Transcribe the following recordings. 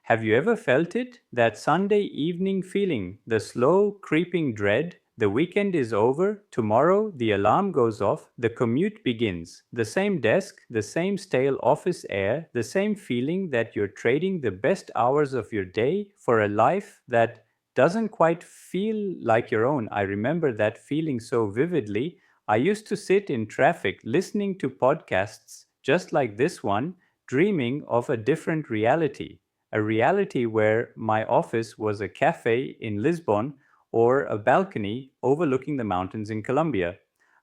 Have you ever felt it? That Sunday evening feeling, the slow, creeping dread? The weekend is over, tomorrow the alarm goes off, the commute begins. The same desk, the same stale office air, the same feeling that you're trading the best hours of your day for a life that doesn't quite feel like your own. I remember that feeling so vividly. I used to sit in traffic listening to podcasts just like this one, dreaming of a different reality, a reality where my office was a cafe in Lisbon or a balcony overlooking the mountains in Colombia,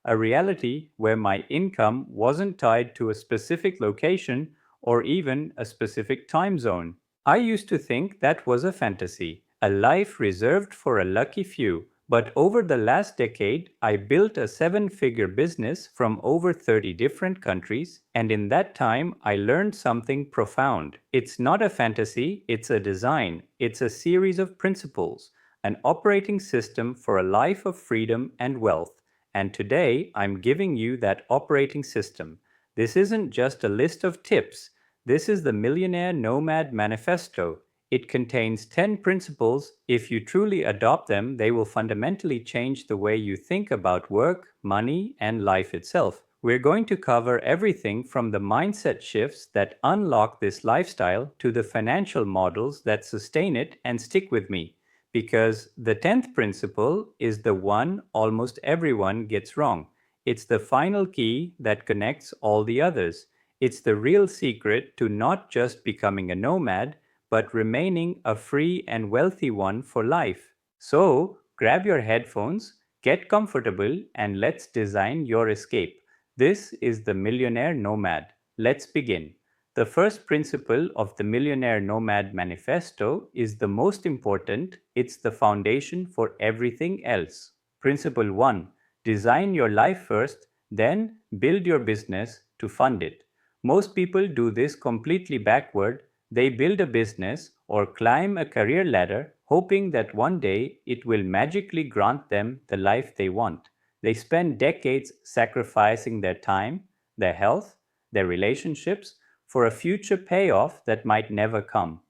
a reality where my income wasn't tied to a specific location or even a specific time zone. I used to think that was a fantasy, a life reserved for a lucky few. But over the last decade, I built a seven-figure business from over 30 different countries, and in that time, I learned something profound. It's not a fantasy, it's a design, it's a series of principles, an operating system for a life of freedom and wealth. And today, I'm giving you that operating system. This isn't just a list of tips. This is the Millionaire Nomad Manifesto. It contains 10 principles. If you truly adopt them, they will fundamentally change the way you think about work, money, and life itself. We're going to cover everything from the mindset shifts that unlock this lifestyle to the financial models that sustain it, and stick with me. Because the 10th principle is the one almost everyone gets wrong. It's the final key that connects all the others. It's the real secret to not just becoming a nomad, but remaining a free and wealthy one for life. So, grab your headphones, get comfortable, and let's design your escape. This is the Millionaire Nomad. Let's begin. The first principle of the Millionaire Nomad Manifesto is the most important. It's the foundation for everything else. Principle 1. Design your life first, then build your business to fund it. Most people do this completely backward. They build a business or climb a career ladder, hoping that one day it will magically grant them the life they want. They spend decades sacrificing their time, their health, their relationships for a future payoff that might never come.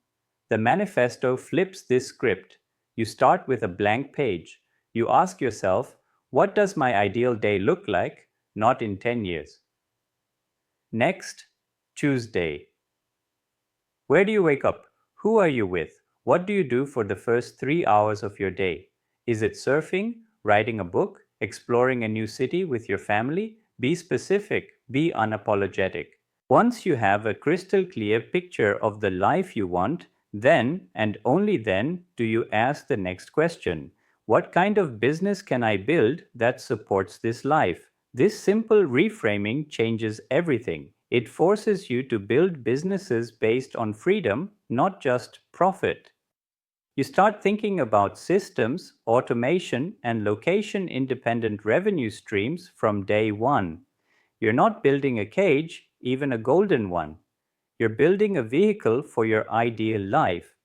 The manifesto flips this script. You start with a blank page. You ask yourself, what does my ideal day look like? Not in 10 years. Next, Tuesday. Where do you wake up? Who are you with? What do you do for the first 3 hours of your day? Is it surfing, writing a book, exploring a new city with your family? Be specific, be unapologetic. Once you have a crystal clear picture of the life you want, then and only then do you ask the next question. What kind of business can I build that supports this life? This simple reframing changes everything. It forces you to build businesses based on freedom, not just profit. You start thinking about systems, automation, and location-independent revenue streams from day one. You're not building a cage, even a golden one. You're building a vehicle for your ideal life.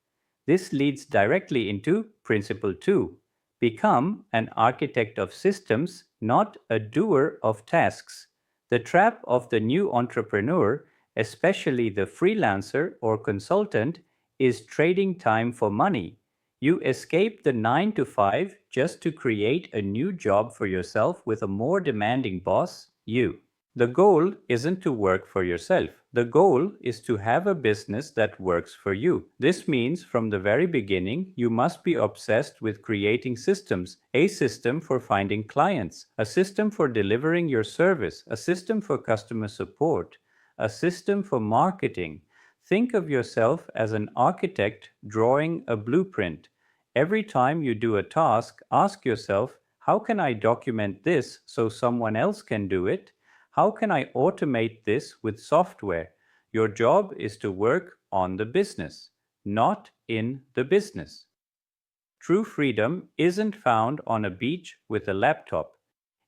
This leads directly into Principle 2. Become an architect of systems, not a doer of tasks. The trap of the new entrepreneur, especially the freelancer or consultant, is trading time for money. You escape the 9 to 5 just to create a new job for yourself with a more demanding boss, you. The goal isn't to work for yourself. The goal is to have a business that works for you. This means from the very beginning, you must be obsessed with creating systems. A system for finding clients, a system for delivering your service, a system for customer support, a system for marketing. Think of yourself as an architect drawing a blueprint. Every time you do a task, ask yourself, how can I document this so someone else can do it? How can I automate this with software? Your job is to work on the business, not in the business. True freedom isn't found on a beach with a laptop.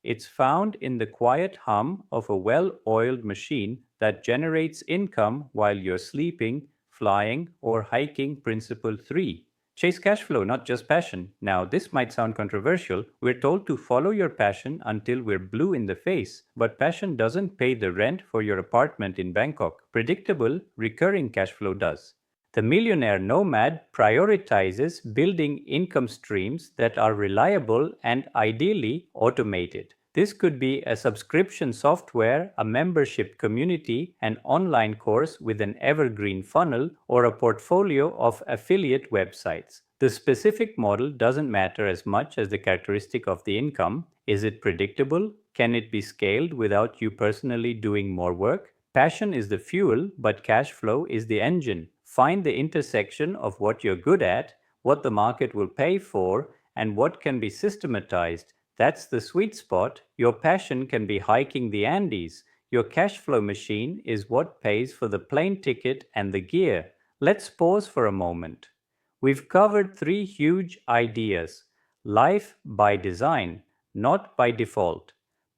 It's found in the quiet hum of a well-oiled machine that generates income while you're sleeping, flying, or hiking. Principle 3. Chase cash flow, not just passion. Now, this might sound controversial. We're told to follow your passion until we're blue in the face, but passion doesn't pay the rent for your apartment in Bangkok. Predictable, recurring cash flow does. The millionaire nomad prioritizes building income streams that are reliable and ideally automated. This could be a subscription software, a membership community, an online course with an evergreen funnel, or a portfolio of affiliate websites. The specific model doesn't matter as much as the characteristic of the income. Is it predictable? Can it be scaled without you personally doing more work? Passion is the fuel, but cash flow is the engine. Find the intersection of what you're good at, what the market will pay for, and what can be systematized. That's the sweet spot. Your passion can be hiking the Andes. Your cash flow machine is what pays for the plane ticket and the gear. Let's pause for a moment. We've covered three huge ideas: life by design, not by default;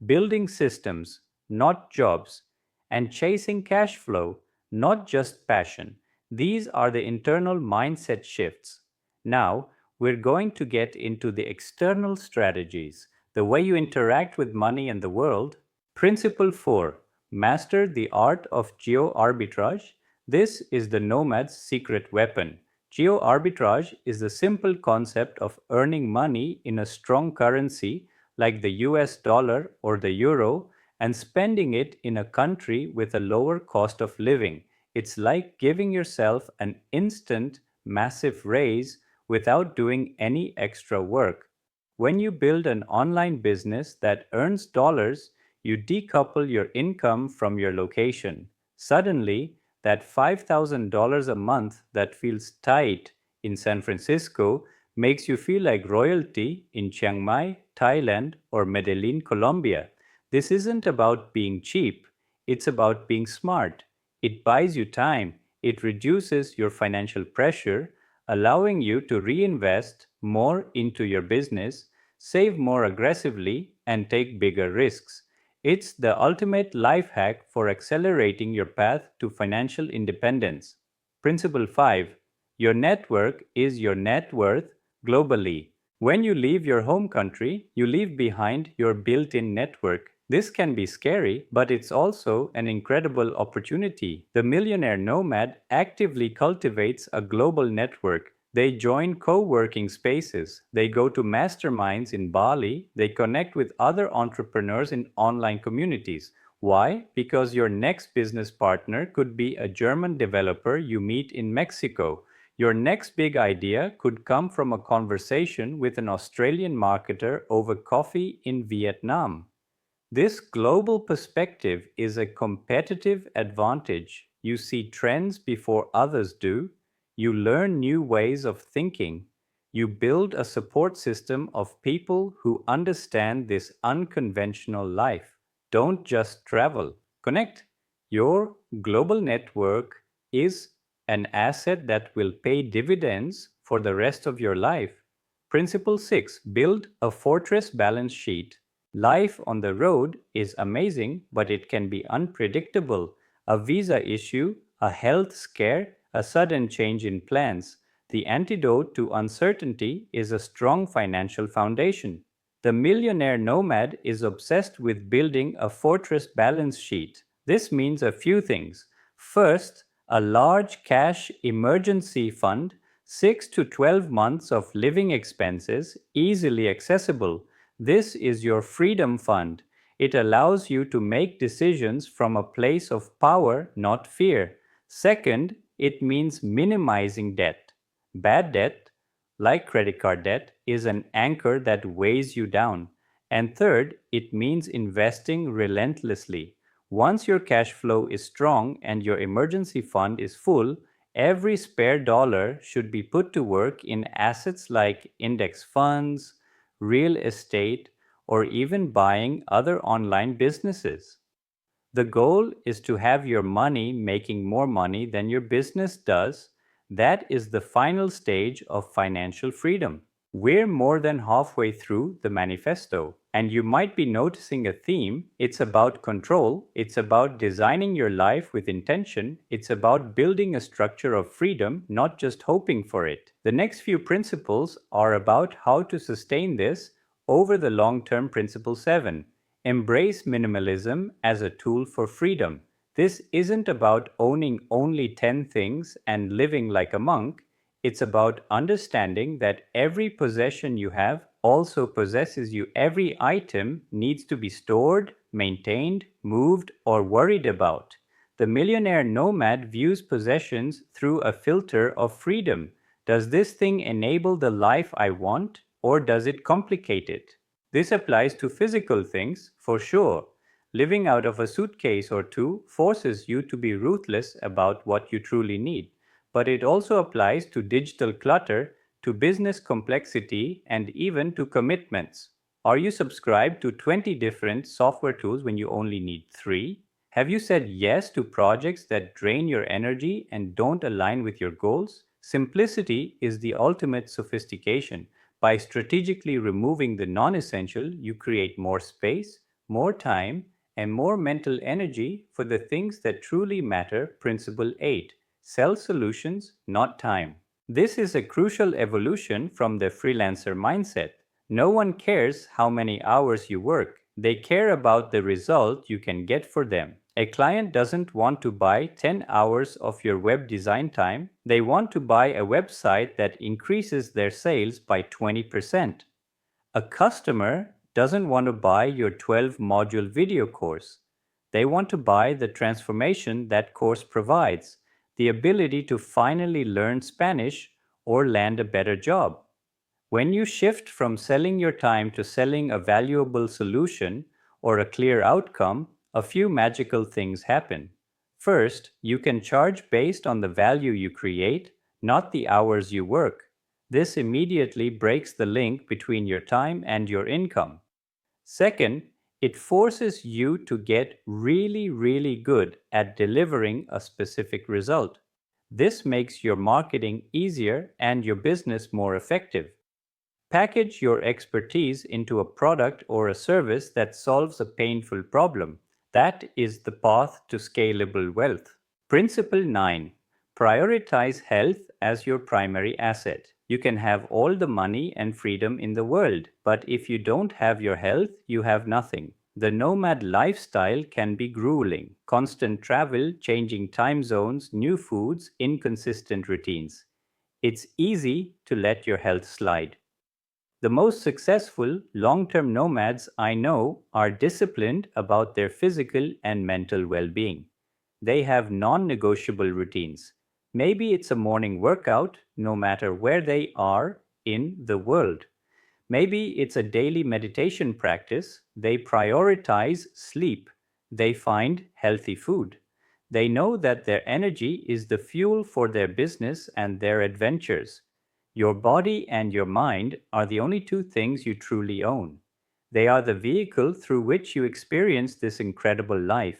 building systems, not jobs; and chasing cash flow, not just passion. These are the internal mindset shifts. Now, we're going to get into the external strategies, the way you interact with money and the world. Principle 4: Master the art of geo-arbitrage. This is the nomad's secret weapon. Geo-arbitrage is the simple concept of earning money in a strong currency like the US dollar or the euro and spending it in a country with a lower cost of living. It's like giving yourself an instant, massive raise without doing any extra work. When you build an online business that earns dollars, you decouple your income from your location. Suddenly, that $5,000 a month that feels tight in San Francisco makes you feel like royalty in Chiang Mai, Thailand, or Medellin, Colombia. This isn't about being cheap, it's about being smart. It buys you time, it reduces your financial pressure, allowing you to reinvest more into your business, save more aggressively, and take bigger risks. It's the ultimate life hack for accelerating your path to financial independence. Principle 5: Your network is your net worth globally. When you leave your home country, you leave behind your built in network. This can be scary, but it's also an incredible opportunity. The millionaire nomad actively cultivates a global network. They join co working spaces, they go to masterminds in Bali, they connect with other entrepreneurs in online communities. Why? Because your next business partner could be a German developer you meet in Mexico. Your next big idea could come from a conversation with an Australian marketer over coffee in Vietnam. This global perspective is a competitive advantage. You see trends before others do. You learn new ways of thinking. You build a support system of people who understand this unconventional life. Don't just travel, connect. Your global network is an asset that will pay dividends for the rest of your life. Principle 6: Build a fortress balance sheet. Life on the road is amazing, but it can be unpredictable. A visa issue, a health scare, a sudden change in plans. The antidote to uncertainty is a strong financial foundation. The millionaire nomad is obsessed with building a fortress balance sheet. This means a few things. First, a large cash emergency fund, 6 to 12 months of living expenses, easily accessible. This is your freedom fund. It allows you to make decisions from a place of power, not fear. Second, it means minimizing debt. Bad debt, like credit card debt, is an anchor that weighs you down. And third, it means investing relentlessly. Once your cash flow is strong and your emergency fund is full, every spare dollar should be put to work in assets like index funds, real estate, or even buying other online businesses. The goal is to have your money making more money than your business does. That is the final stage of financial freedom. We're more than halfway through the manifesto, and you might be noticing a theme. It's about control, it's about designing your life with intention, it's about building a structure of freedom, not just hoping for it. The next few principles are about how to sustain this over the long term. Principle 7: Embrace minimalism as a tool for freedom. This isn't about owning only 10 things and living like a monk. It's about understanding that every possession you have also possesses you. Every item needs to be stored, maintained, moved, or worried about. The millionaire nomad views possessions through a filter of freedom. Does this thing enable the life I want, or does it complicate it? This applies to physical things, for sure. Living out of a suitcase or two forces you to be ruthless about what you truly need, but it also applies to digital clutter, to business complexity, and even to commitments. Are you subscribed to 20 different software tools when you only need 3? Have you said yes to projects that drain your energy and don't align with your goals? Simplicity is the ultimate sophistication. By strategically removing the non essential, you create more space, more time, and more mental energy for the things that truly matter. Principle 8: Sell solutions, not time. This is a crucial evolution from the freelancer mindset. No one cares how many hours you work. They care about the result you can get for them. A client doesn't want to buy 10 hours of your web design time. They want to buy a website that increases their sales by 20%. A customer doesn't want to buy your 12 module video course. They want to buy the transformation that course provides, the ability to finally learn Spanish or land a better job. When you shift from selling your time to selling a valuable solution or a clear outcome, a few magical things happen. First, you can charge based on the value you create, not the hours you work. This immediately breaks the link between your time and your income. Second, it forces you to get really, really good at delivering a specific result. This makes your marketing easier and your business more effective. Package your expertise into a product or a service that solves a painful problem. That is the path to scalable wealth. Principle 9: Prioritize health as your primary asset. You can have all the money and freedom in the world, but if you don't have your health, you have nothing. The nomad lifestyle can be grueling. Constant travel, changing time zones, new foods, inconsistent routines. It's easy to let your health slide. The most successful long term nomads I know are disciplined about their physical and mental well being. They have non negotiable routines. Maybe it's a morning workout, no matter where they are in the world. Maybe it's a daily meditation practice. They prioritize sleep. They find healthy food. They know that their energy is the fuel for their business and their adventures. Your body and your mind are the only two things you truly own. They are the vehicle through which you experience this incredible life.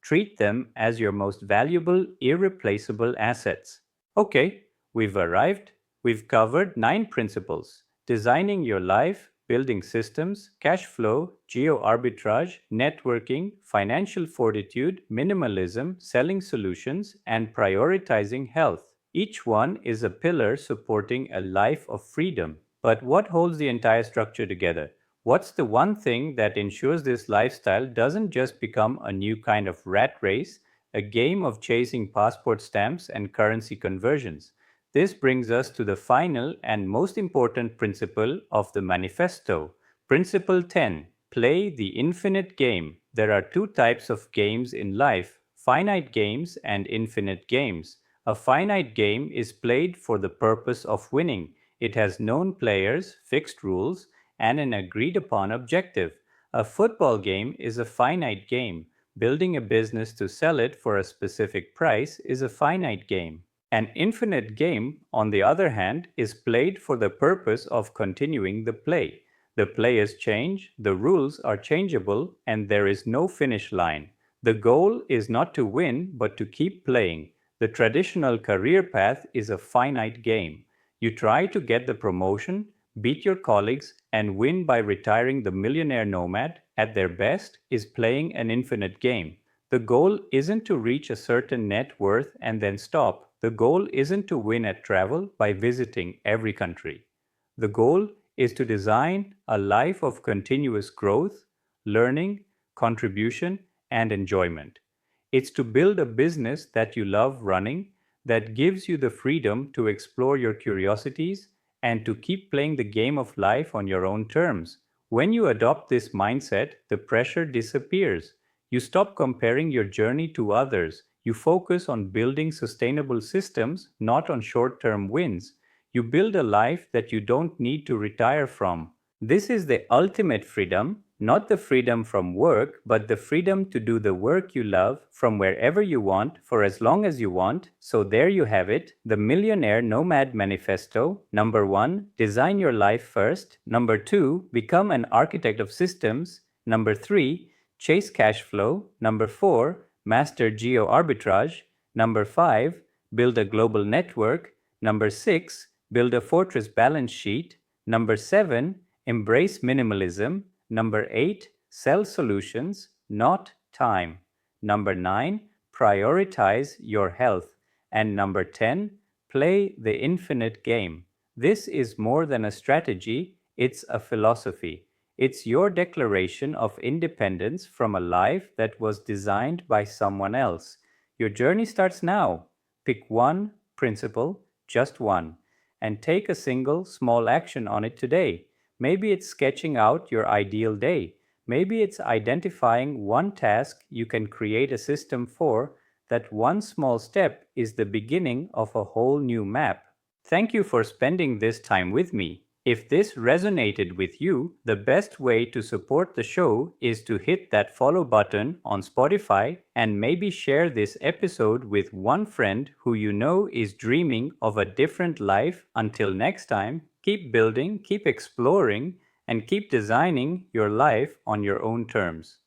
Treat them as your most valuable, irreplaceable assets. Okay, we've arrived. We've covered 9 principles: designing your life, building systems, cash flow, geo-arbitrage, networking, financial fortitude, minimalism, selling solutions, and prioritizing health. Each one is a pillar supporting a life of freedom. But what holds the entire structure together? What's the one thing that ensures this lifestyle doesn't just become a new kind of rat race, a game of chasing passport stamps and currency conversions? This brings us to the final and most important principle of the manifesto. Principle 10: Play the infinite game. There are two types of games in life: finite games and infinite games. A finite game is played for the purpose of winning. It has known players, fixed rules, and an agreed upon objective. A football game is a finite game. Building a business to sell it for a specific price is a finite game. An infinite game, on the other hand, is played for the purpose of continuing the play. The players change, the rules are changeable, and there is no finish line. The goal is not to win, but to keep playing. The traditional career path is a finite game. You try to get the promotion, beat your colleagues, and win by retiring. The millionaire nomad, at their best, is playing an infinite game. The goal isn't to reach a certain net worth and then stop. The goal isn't to win at travel by visiting every country. The goal is to design a life of continuous growth, learning, contribution, and enjoyment. It's to build a business that you love running, that gives you the freedom to explore your curiosities and to keep playing the game of life on your own terms. When you adopt this mindset, the pressure disappears. You stop comparing your journey to others. You focus on building sustainable systems, not on short term wins. You build a life that you don't need to retire from. This is the ultimate freedom, not the freedom from work, but the freedom to do the work you love from wherever you want for as long as you want. So there you have it, the Millionaire Nomad Manifesto. Number 1, design your life first. Number 2, become an architect of systems. Number 3, chase cash flow. Number 4, master geo-arbitrage. Number 5, build a global network. Number 6, build a fortress balance sheet. Number 7, embrace minimalism. Number 8, sell solutions, not time. Number 9, prioritize your health. And number 10, play the infinite game. This is more than a strategy, it's a philosophy. It's your declaration of independence from a life that was designed by someone else. Your journey starts now. Pick one principle, just one, and take a single small action on it today. Maybe it's sketching out your ideal day. Maybe it's identifying one task you can create a system for. That one small step is the beginning of a whole new map. Thank you for spending this time with me. If this resonated with you, the best way to support the show is to hit that follow button on Spotify and maybe share this episode with one friend who you know is dreaming of a different life. Until next time, keep building, keep exploring, and keep designing your life on your own terms.